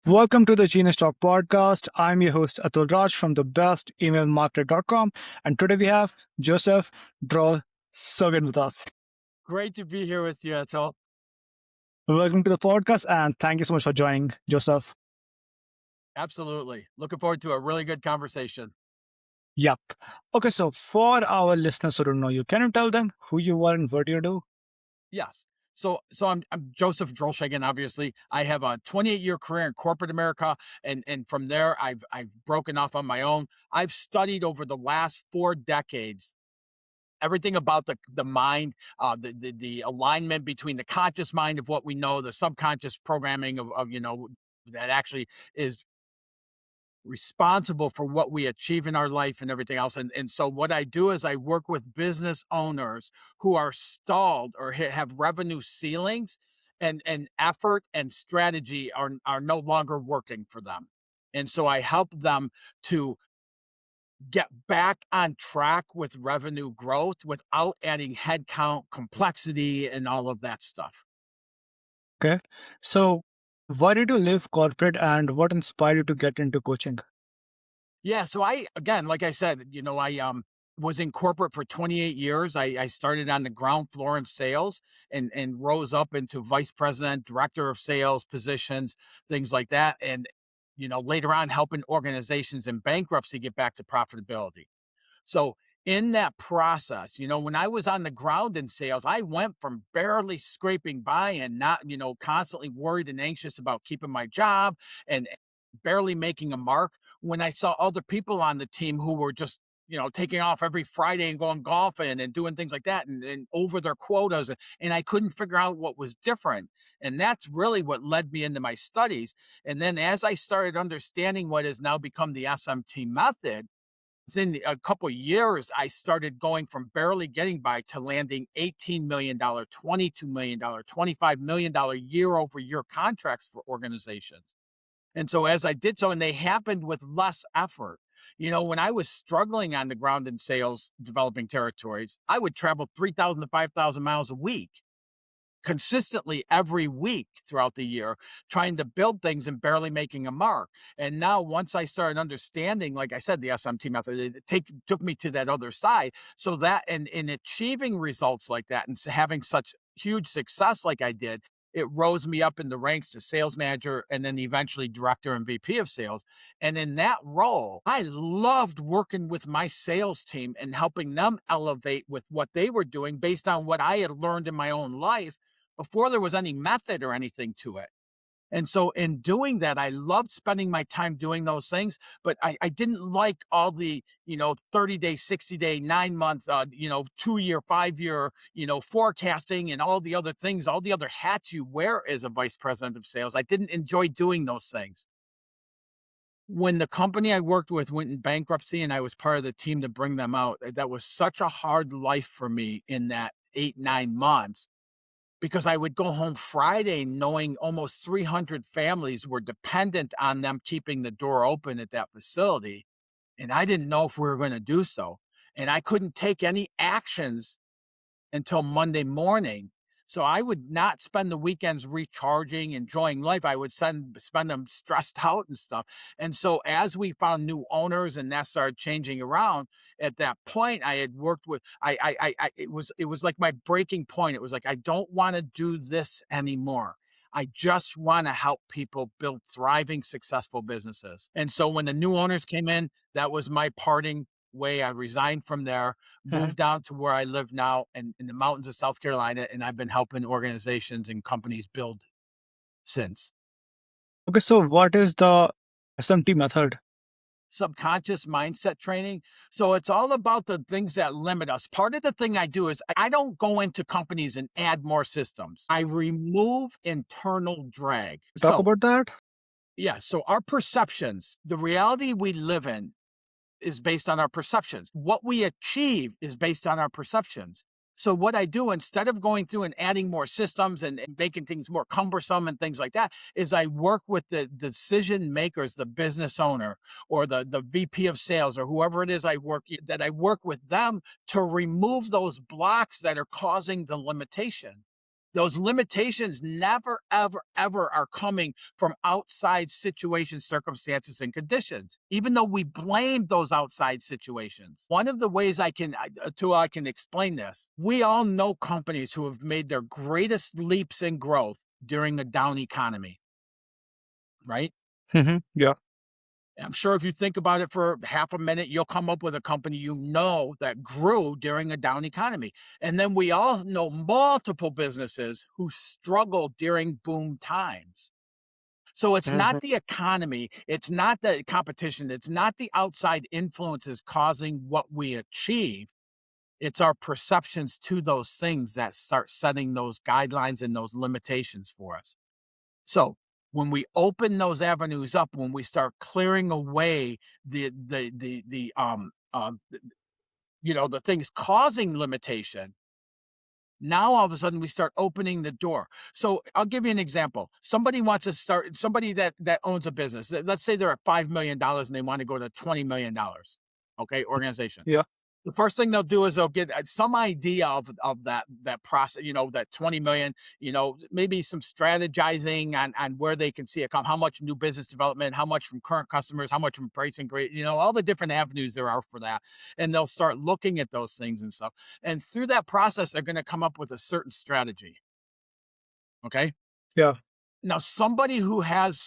Welcome to the Genius Talk podcast. I'm your host Atul Raj from the bestemailmarketer.com, and today we have Joseph Drolshagen with us. Great to be here with you, Atul. Welcome to the podcast, and thank you so much for joining, Joseph. Absolutely. Looking forward to a really good conversation. Yep. Okay, so for our listeners who don't know you, can you tell them who you are and what you do? Yes. So I'm Joseph Drolshagen. Obviously, I have a 28-year career in corporate America, and from there I've broken off on my own. I've studied over the last 4 decades everything about the mind, the alignment between the conscious mind of what we know, the subconscious programming of that actually is responsible for what we achieve in our life and everything else. And so what I do is I work with business owners who are stalled or have revenue ceilings, and effort and strategy are no longer working for them. And so I help them to get back on track with revenue growth without adding headcount, complexity, and all of that stuff. Okay. So why did you leave corporate and what inspired you to get into coaching? Yeah. So again, like I said, I was in corporate for 28 years. I started on the ground floor in sales and rose up into vice president, director of sales positions, things like that. And, later on helping organizations in bankruptcy get back to profitability. So in that process, when I was on the ground in sales, I went from barely scraping by and not, constantly worried and anxious about keeping my job and barely making a mark, when I saw other people on the team who were just, taking off every Friday and going golfing and doing things like that and over their quotas. And I couldn't figure out what was different. And that's really what led me into my studies. And then as I started understanding what has now become the SMT method, within a couple of years, I started going from barely getting by to landing $18 million, $22 million, $25 million year over year contracts for organizations. And so as I did so, and they happened with less effort. When I was struggling on the ground in sales, developing territories, I would travel 3,000 to 5,000 miles a week, consistently every week throughout the year, trying to build things and barely making a mark. And now once I started understanding, like I said, the SMT method, it took me to that other side. So that and in achieving results like that and having such huge success like I did, it rose me up in the ranks to sales manager and then eventually director and VP of sales. And in that role, I loved working with my sales team and helping them elevate with what they were doing based on what I had learned in my own life before there was any method or anything to it. And so in doing that, I loved spending my time doing those things, but I didn't like all the, 30-day, 60-day, 9-month, 2-year, 5-year, forecasting and all the other things, all the other hats you wear as a vice president of sales. I didn't enjoy doing those things. When the company I worked with went in bankruptcy and I was part of the team to bring them out, that was such a hard life for me in that 8-9 months. Because I would go home Friday knowing almost 300 families were dependent on them keeping the door open at that facility. And I didn't know if we were going to do so. And I couldn't take any actions until Monday morning. So I would not spend the weekends recharging, enjoying life. I would spend them stressed out and stuff. And so as we found new owners and that started changing around, at that point I had worked with, it was like my breaking point. It was like, I don't want to do this anymore. I just want to help people build thriving, successful businesses. And so when the new owners came in, that was my parting way. I resigned from there, moved down to where I live now in the mountains of South Carolina, and I've been helping organizations and companies build since. Okay, so what is the SMT method? Subconscious mindset training. So it's all about the things that limit us. Part of the thing I do is I don't go into companies and add more systems. I remove internal drag. Talk about that? Yeah. So our perceptions, the reality we live in, is based on our perceptions. What we achieve is based on our perceptions. So what I do, instead of going through and adding more systems and making things more cumbersome and things like that, is I work with the decision makers, the business owner or the VP of sales or whoever it is I work with them to remove those blocks that are causing the limitation. Those limitations never, ever, ever are coming from outside situations, circumstances, and conditions, even though we blame those outside situations. One of the ways I can explain this, we all know companies who have made their greatest leaps in growth during a down economy, right? Yeah. I'm sure if you think about it for half a minute, you'll come up with a company that grew during a down economy. And then we all know multiple businesses who struggled during boom times. So it's not the economy, it's not the competition, it's not the outside influences causing what we achieve. It's our perceptions to those things that start setting those guidelines and those limitations for us. So when we open those avenues up, when we start clearing away the things causing limitation, now all of a sudden we start opening the door. So I'll give you an example. Somebody wants to start, somebody that owns a business. Let's say they're at $5 million and they want to go to $20 million. Okay, organization. Yeah. The first thing they'll do is they'll get some idea of that process, that 20 million, maybe some strategizing on where they can see it come, how much new business development, how much from current customers, how much from pricing, great, all the different avenues there are for that. And they'll start looking at those things and stuff. And through that process, they're going to come up with a certain strategy. Okay. Yeah. Now, somebody who has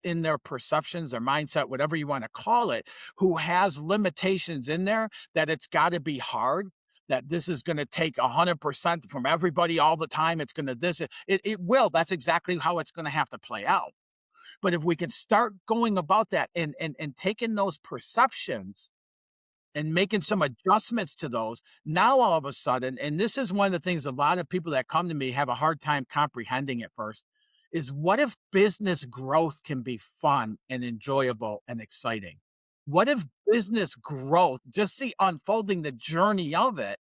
in their perceptions, their mindset, whatever you want to call it, who has limitations in there, that it's got to be hard, that this is going to take 100% from everybody all the time. It's going to it will. That's exactly how it's going to have to play out. But if we can start going about that and taking those perceptions and making some adjustments to those, now all of a sudden, and this is one of the things a lot of people that come to me have a hard time comprehending at first, is what if business growth can be fun and enjoyable and exciting? What if business growth, just the unfolding, the journey of it,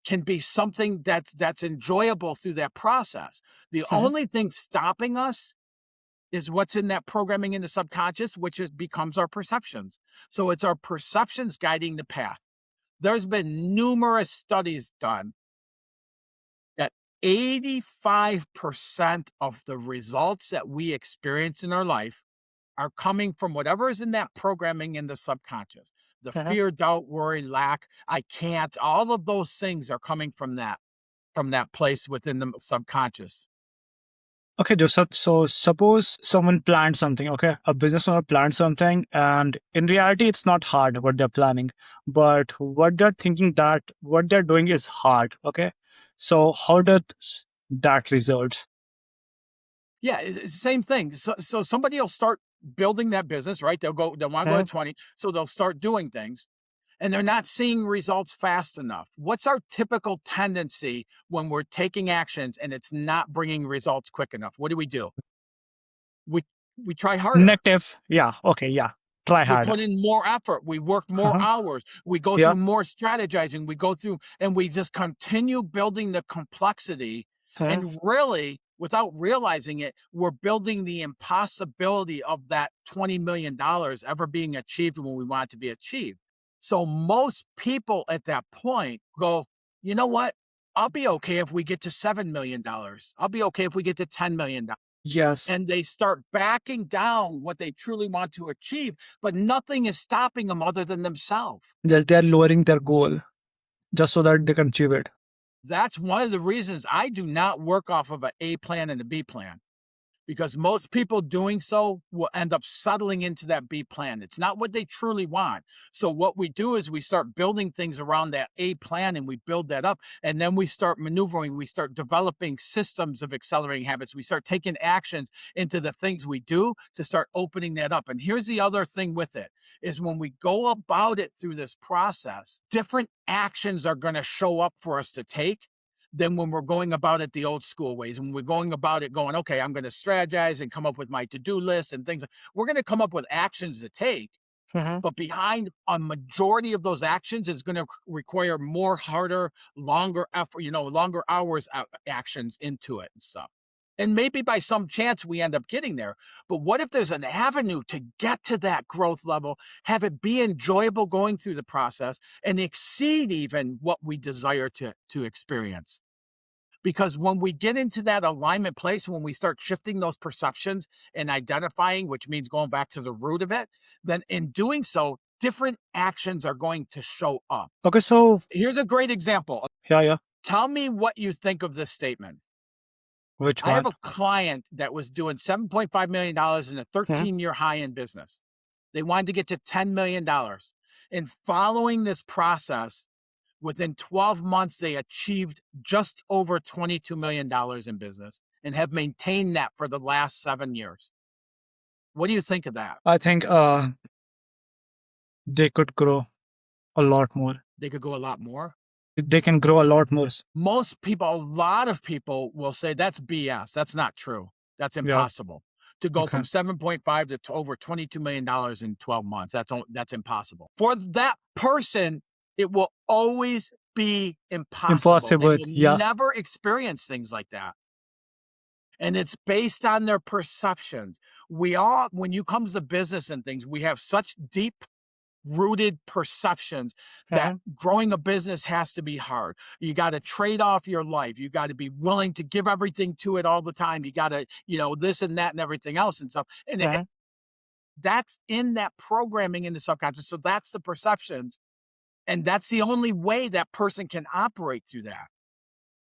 can be something that's enjoyable through that process? The only thing stopping us is what's in that programming in the subconscious, which becomes our perceptions. So it's our perceptions guiding the path. There's been numerous studies done that 85% of the results that we experience in our life are coming from whatever is in that programming in the subconscious. The fear, doubt, worry, lack, I can't, all of those things are coming from that place within the subconscious. Okay, Joseph. So suppose someone planned something, okay? A business owner planned something, and in reality, it's not hard what they're planning, but what they're thinking that what they're doing is hard, okay? So how does that result? Yeah, it's the same thing. So somebody will start building that business, right? They'll want to go to 20. So they'll start doing things and they're not seeing results fast enough. What's our typical tendency when we're taking actions and it's not bringing results quick enough? What do? We try harder. Negative. Yeah. Okay. Yeah. Try We harder. put in more effort. We work more hours. We go Yeah. through more strategizing. We go through and we just continue building the complexity. And really, without realizing it, we're building the impossibility of that $20 million ever being achieved when we want it to be achieved. So most people at that point go, you know what? I'll be okay if we get to $7 million. I'll be okay if we get to $10 million. Yes. And they start backing down what they truly want to achieve, but nothing is stopping them other than themselves. Yes, they're lowering their goal just so that they can achieve it. That's one of the reasons I do not work off of an A plan and a B plan, because most people doing so will end up settling into that B plan. It's not what they truly want. So what we do is we start building things around that A plan and we build that up. And then we start maneuvering. We start developing systems of accelerating habits. We start taking actions into the things we do to start opening that up. And here's the other thing with it is when we go about it through this process, different actions are going to show up for us to take than when we're going about it the old school ways. When we're going about it going, okay, I'm going to strategize and come up with my to-do list and things. We're going to come up with actions to take, but behind a majority of those actions is going to require more harder, longer effort, longer hours actions into it and stuff. And maybe by some chance we end up getting there. But what if there's an avenue to get to that growth level, have it be enjoyable going through the process and exceed even what we desire to experience? Because when we get into that alignment place, when we start shifting those perceptions and identifying, which means going back to the root of it, then in doing so, different actions are going to show up. Okay, so Here's a great example. yeah, yeah. Tell me what you think of this statement. Which I have one? a client that was doing $7.5 million in a Mhm. 13-year high in business. They wanted to get to $10 million. And following this process, within 12 months, they achieved just over $22 million in business and have maintained that for the last 7 years. What do you think of that? I think they could grow a lot more. They could go a lot more. They can grow a lot more. Most people, a lot of people will say that's BS. That's not true. That's Yeah. impossible. To go Okay. from 7.5 to over $22 million in 12 months. That's impossible. For that person, it will always be impossible. They Impossible. will Yeah. never experience things like that. And it's based on their perceptions. We all, when you come to business and things, we have such deep rooted perceptions that Mhm. growing a business has to be hard. You got to trade off your life. You got to be willing to give everything to it all the time. You got to, this and that and everything else and stuff. And Mhm. that's in that programming in the subconscious. So that's the perceptions. And that's the only way that person can operate through that.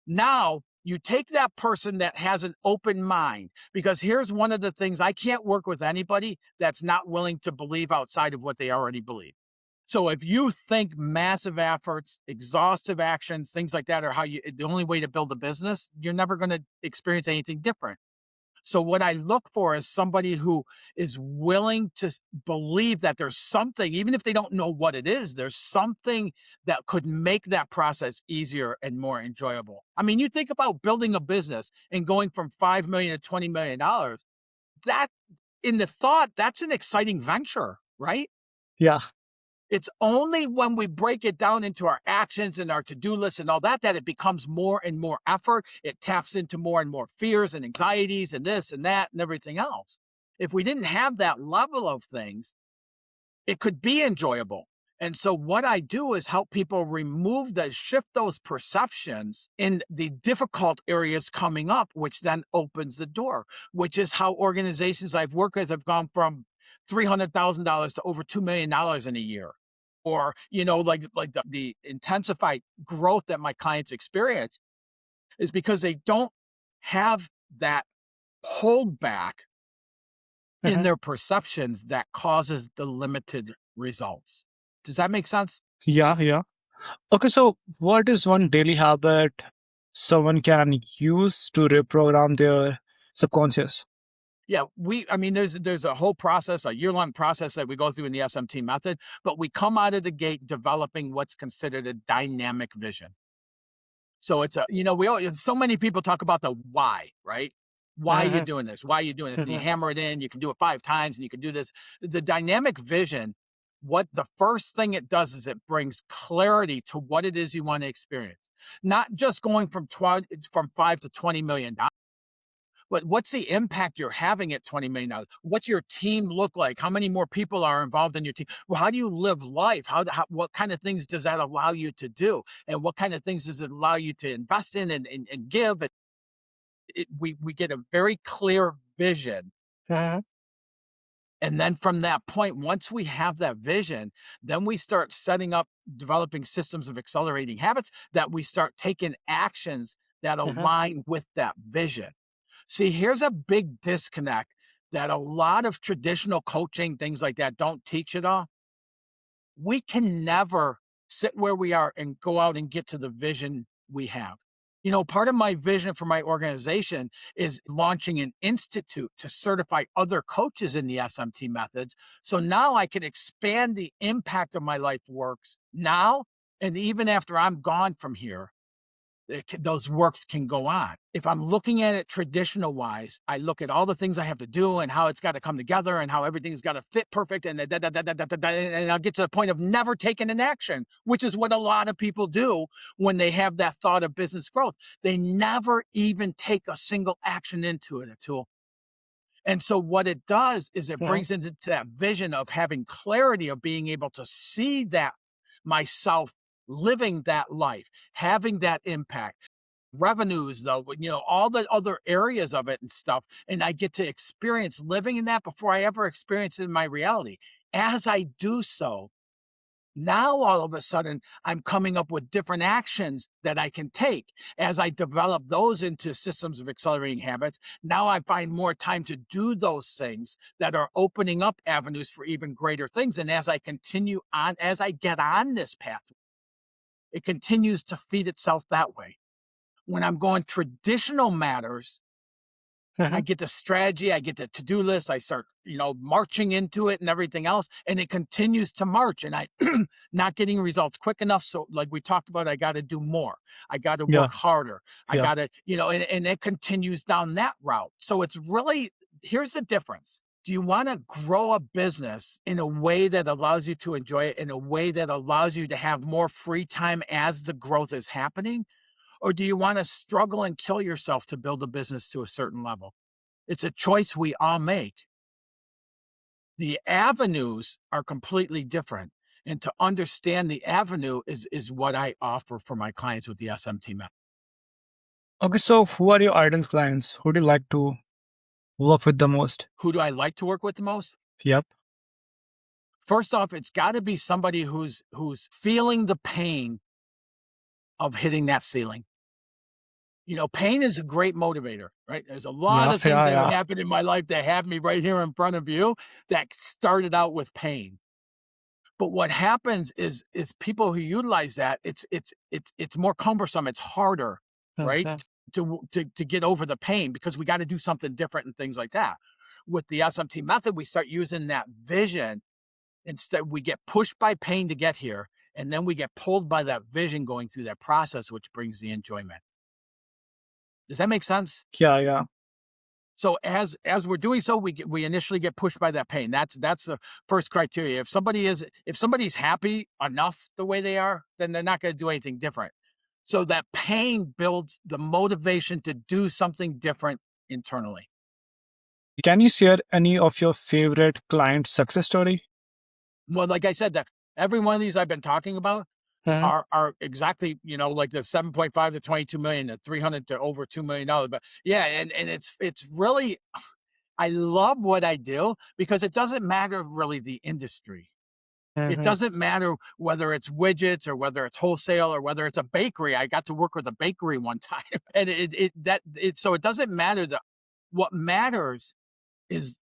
Now, you take that person that has an open mind, because here's one of the things: I can't work with anybody that's not willing to believe outside of what they already believe. So if you think massive efforts, exhaustive actions, things like that are the only way to build a business, you're never going to experience anything different. So what I look for is somebody who is willing to believe that there's something, even if they don't know what it is, there's something that could make that process easier and more enjoyable. I mean, you think about building a business and going from 5 million to $20 million. That, in the thought, that's an exciting venture, right? Yeah. It's only when we break it down into our actions and our to-do list and all that, that it becomes more and more effort. It taps into more and more fears and anxieties and this and that and everything else. If we didn't have that level of things, it could be enjoyable. And so what I do is help people shift those perceptions in the difficult areas coming up, which then opens the door, which is how organizations I've worked with have gone from $300,000 to over $2 million in a year. Or, like the intensified growth that my clients experience is because they don't have that holdback in Mhm. their perceptions that causes the limited results. Does that make sense? Yeah. Yeah. Okay, so what is one daily habit someone can use to reprogram their subconscious? Yeah, I mean, there's a whole process, a year-long process that we go through in the SMT method, but we come out of the gate developing what's considered a dynamic vision. So it's so many people talk about the why, right? Why are you Mhm. doing this? Why are you doing this? And you Mhm. hammer it in, you can do it 5 times and you can do this. The dynamic vision, what the first thing it does is it brings clarity to what it is you want to experience. Not just going from 5 to 20 million dollars, but what's the impact you're having at $20 million? What's your team look like? How many more people are involved in your team? Well, how do you live life? What kind of things does that allow you to do? And what kind of things does it allow you to invest in and give? We get a very clear vision. Mhm. And then from that point, once we have that vision, then we start setting up, developing systems of accelerating habits that we start taking actions that Mhm. align with that vision. See, here's a big disconnect that a lot of traditional coaching, things like that, don't teach it all. We can never sit where we are and go out and get to the vision we have. Part of my vision for my organization is launching an institute to certify other coaches in the SMT methods. So now I can expand the impact of my life works now and even after I'm gone from here. Those works can go on. If I'm looking at it traditional wise, I look at all the things I have to do and how it's got to come together and how everything's got to fit perfect. And and I'll get to the point of never taking an action, which is what a lot of people do when they have that thought of business growth. They never even take a single action into it, Atul. And so what it does is it Mhm. brings into that vision of having clarity of being able to see that myself living that life, having that impact. revenues, though, all the other areas of it and stuff. And I get to experience living in that before I ever experience it in my reality. As I do so, now all of a sudden I'm coming up with different actions that I can take. As I develop those into systems of accelerating habits, now I find more time to do those things that are opening up avenues for even greater things. And as I continue on, as I get on this path, it continues to feed itself that way. When I'm going traditional matters, I Mhm. get the strategy, I get the to-do list, I start, marching into it and everything else, and it continues to march, and I not getting results quick enough. So like we talked about, I got to do more. I got to Yeah, work harder. I yeah. got to, and it continues down that route. So it's really, here's the difference. Do you want to grow a business in a way that allows you to enjoy it, in a way that allows you to have more free time as the growth is happening? Or do you want to struggle and kill yourself to build a business to a certain level? It's a choice we all make. The avenues are completely different. And to understand the avenue is what I offer for my clients with the SMT method. Okay, so who are your ideal clients? Who do you like to work with the most? Who do I like to work with the most? Yep. First off, it's got to be somebody who's feeling the pain of hitting that ceiling. Pain is a great motivator, right? There's a lot Yeah, of things yeah, that have yeah. happened in my life that have me right here in front of you that started out with pain. But what happens is people who utilize that, it's more cumbersome. It's harder, right? Mhm. To get over the pain because we got to do something different and things like that. With the SMT method, we start using that vision. Instead, we get pushed by pain to get here, and then we get pulled by that vision going through that process, which brings the enjoyment. Does that make sense? Yeah, yeah. So as we're doing so, we initially get pushed by that pain. That's the first criteria. If somebody's happy enough the way they are, then they're not going to do anything different. So that pain builds the motivation to do something different internally. Can you share any of your favorite client success story? Well, like I said, that every one of these I've been talking about Mhm. are exactly, like the 7.5 to 22 million, the 300 to over $2 million. But yeah, and it's really, I love what I do because it doesn't matter really the industry. It Mhm. doesn't matter whether it's widgets or whether it's wholesale or whether it's a bakery. I got to work with a bakery one time, and so it doesn't matter. What matters is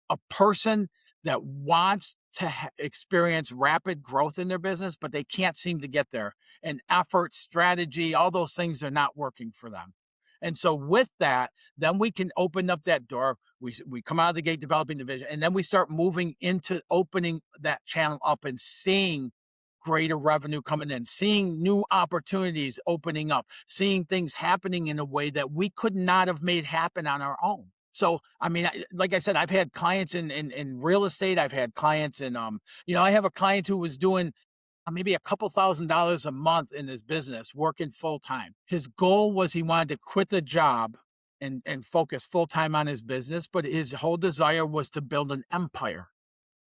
a person that wants to experience rapid growth in their business, but they can't seem to get there. And effort, strategy, all those things are not working for them. And so with that, then we can open up that door. We come out of the gate developing the vision, and then we start moving into opening that channel up and seeing greater revenue coming in, seeing new opportunities opening up, seeing things happening in a way that we could not have made happen on our own. So, I mean, like I said, I've had clients in real estate. I've had clients in, I have a client who was doing maybe a couple $1,000s a month in his business, working full time. His goal was he wanted to quit the job and focus full time on his business, but his whole desire was to build an empire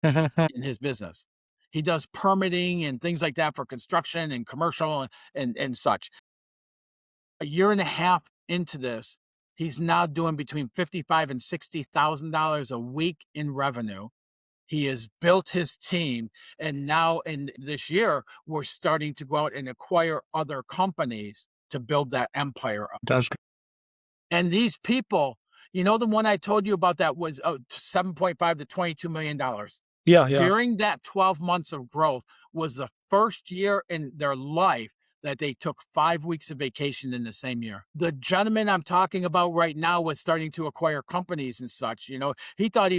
in his business. He does permitting and things like that for construction and commercial and such. A year and a half into this, he's now doing between $55,000 and $60,000 a week in revenue. He has built his team, and now in this year, we're starting to go out and acquire other companies to build that empire up. That's good. And these people, the one I told you about that was 7.5 to $22 million. Yeah, yeah. During that 12 months of growth was the first year in their life that they took 5 weeks of vacation in the same year. The gentleman I'm talking about right now was starting to acquire companies and such. He thought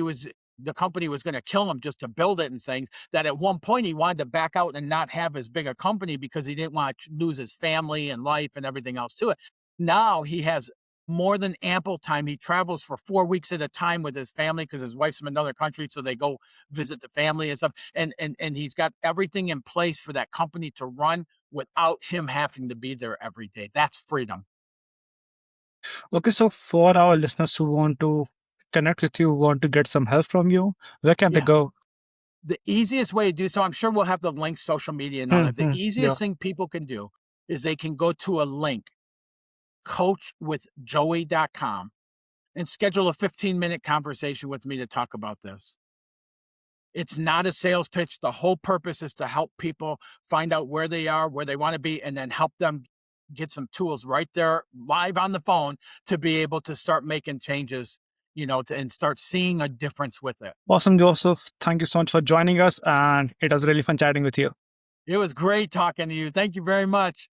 the company was going to kill him just to build it and things, that at one point he wanted to back out and not have as big a company because he didn't want to lose his family and life and everything else to it. Now he has more than ample time. He travels for 4 weeks at a time with his family because his wife's from another country. So they go visit the family and stuff. And he's got everything in place for that company to run without him having to be there every day. That's freedom. Okay, so for our listeners who want to connect with you, want to get some help from you, where can they Yeah. go? The easiest way to do so, I'm sure we'll have the links, social media and all that. The Yeah. easiest thing people can do is they can go to a link coachwithjoey.com and schedule a 15-minute conversation with me to talk about this. It's not a sales pitch. The whole purpose is to help people find out where they are, where they want to be, and then help them get some tools right there live on the phone to be able to start making changes, and start seeing a difference with it. Awesome, Joseph. Thank you so much for joining us. And it was really fun chatting with you. It was great talking to you. Thank you very much.